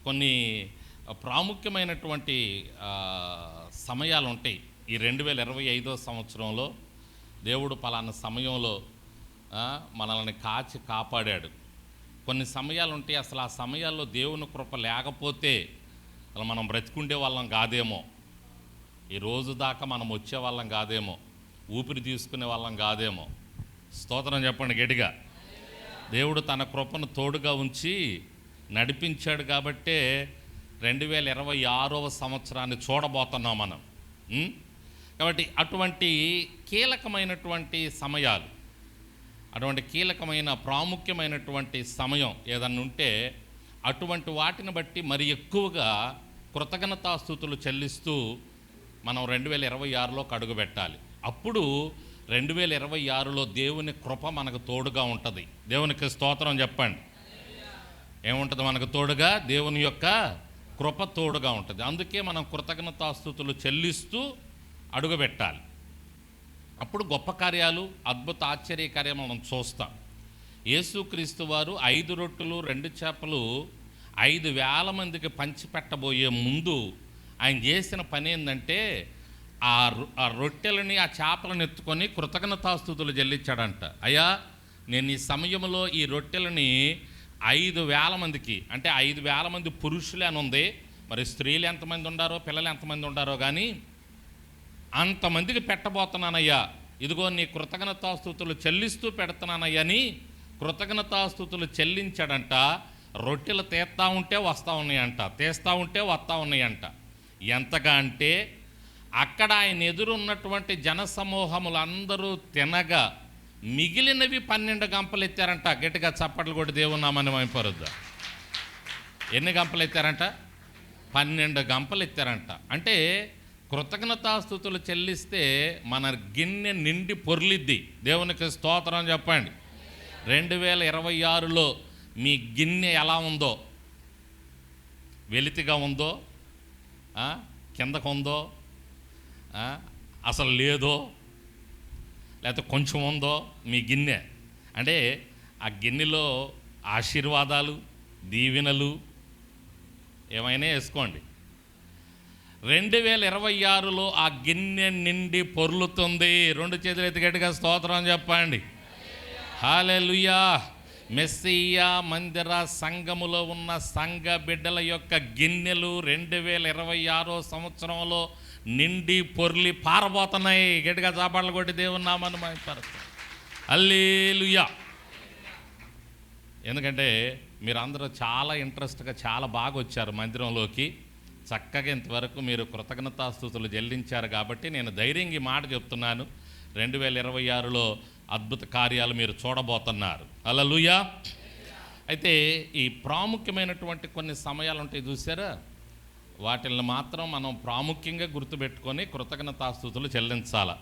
కొన్ని ప్రాముఖ్యమైనటువంటి సమయాలు ఉంటాయి. ఈ 2025వ సంవత్సరంలో దేవుడు పలానా సమయంలో మనల్ని కాపాడాడు. కొన్ని సమయాలు ఉంటాయి, అసలు ఆ సమయాల్లో దేవుని కృప లేకపోతే అసలు మనం బ్రతికుండే వాళ్ళం కాదేమో, ఈ రోజు దాకా మనం వచ్చే వాళ్ళం కాదేమో, ఊపిరి తీసుకునే వాళ్ళం కాదేమో. స్తోత్రం చెప్పండి గట్టిగా. దేవుడు తన కృపను తోడుగా ఉంచి నడిపించాడు కాబట్టే 2026వ సంవత్సరాన్ని చూడబోతున్నాం మనం. కాబట్టి అటువంటి కీలకమైనటువంటి సమయాలు, అటువంటి కీలకమైన ప్రాముఖ్యమైనటువంటి సమయం ఏదన్నా ఉంటే అటువంటి వాటిని బట్టి మరి ఎక్కువగా కృతజ్ఞతాస్తుతులు చెల్లిస్తూ మనం 2026లోకి అడుగు పెట్టాలి. అప్పుడు 2026లో దేవుని కృప మనకు తోడుగా ఉంటుంది. దేవునికి స్తోత్రం చెప్పండి. ఏముంటుంది మనకు తోడుగా? దేవుని యొక్క కృప తోడుగా ఉంటుంది. అందుకే మనం కృతజ్ఞతాస్తుతులు చెల్లిస్తూ అడుగు పెట్టాలి. అప్పుడు గొప్ప కార్యాలు, అద్భుత ఆశ్చర్య కార్యాలు మనం చూస్తాం. యేసుక్రీస్తు వారు 5 రొట్టెలు 2 చేపలు 5,000 మందికి పంచిపెట్టబోయే ముందు ఆయన చేసిన పని ఏంటంటే ఆ రొట్టెలని ఆ చేపలను ఎత్తుకొని కృతజ్ఞతాస్తుతులు చెల్లించాడంట. అయ్యా, నేను ఈ సమయంలో ఈ రొట్టెలని 5,000 మందికి, అంటే 5,000 మంది పురుషులే అని ఉంది, మరి స్త్రీలు ఎంతమంది ఉండారో పిల్లలు ఎంతమంది ఉండారో కానీ అంతమందికి పెట్టబోతున్నానయ్యా, ఇదిగో నీ కృతజ్ఞతాస్తుతులు చెల్లిస్తూ పెడుతున్నానయ్యని కృతజ్ఞతాస్తుతులు చెల్లించాడంట. రొట్టెలు తీస్తూ ఉంటే వస్తూ ఉన్నాయంట, తీస్తూ ఉంటే వస్తూ ఉన్నాయంట. ఎంతగా అంటే అక్కడ ఆయన ఎదురున్నటువంటి జనసమూహములందరూ తినగా మిగిలినవి 12 గంపలు ఎత్తారంట. గట్టిగా చప్పట్లు కొట్టి దేవుని నామాన్ని మహిమపరుద్దాం. ఎన్ని గంపలు ఎత్తారంట? 12 గంపలు ఎత్తారంట. అంటే కృతజ్ఞతాస్తుతులు చెల్లిస్తే మన గిన్నె నిండి పొర్లిద్ది. దేవునికి స్తోత్రం చెప్పండి. 2026లో మీ గిన్నె ఎలా ఉందో, వెలితిగా ఉందో, కిందకు ఉందో, అసలు లేదో, లేకపోతే కొంచెం ఉందో మీ గిన్నె, అంటే ఆ గిన్నెలో ఆశీర్వాదాలు, దీవెనలు ఏమైనా వేసుకోండి. 2026లో ఆ గిన్నె నిండి పొర్లుతుంది. 2 చేతులు ఎత్తి గట్టిగా స్తోత్రం చెప్పండి. హల్లెలూయా. మెస్సియా మందిర సంఘములో ఉన్న సంఘ బిడ్డల యొక్క గిన్నెలు 2026 సంవత్సరంలో నిండి పొర్లి పారబోతున్నాయి. గట్టిగా చాపాట్లు కొట్టి దేవుని నామాన్ని మహిమపరుస్తాం. హల్లెలూయా. ఎందుకంటే మీరు అందరూ చాలా ఇంట్రెస్ట్గా చాలా బాగా వచ్చారు మందిరంలోకి. చక్కగా ఇంతవరకు మీరు కృతజ్ఞతాస్తుతులు చెల్లించారు కాబట్టి నేను ధైర్యంగా ఈ మాట చెప్తున్నాను, 2026లో అద్భుత కార్యాలు మీరు చూడబోతున్నారు. హల్లెలూయా. అయితే ఈ ప్రాముఖ్యమైనటువంటి కొన్ని సమయాలు ఉంటాయి చూసారా, వాటిని మాత్రం మనం ప్రాముఖ్యంగా గుర్తుపెట్టుకొని కృతజ్ఞతాస్తుతులు చెల్లించాలి.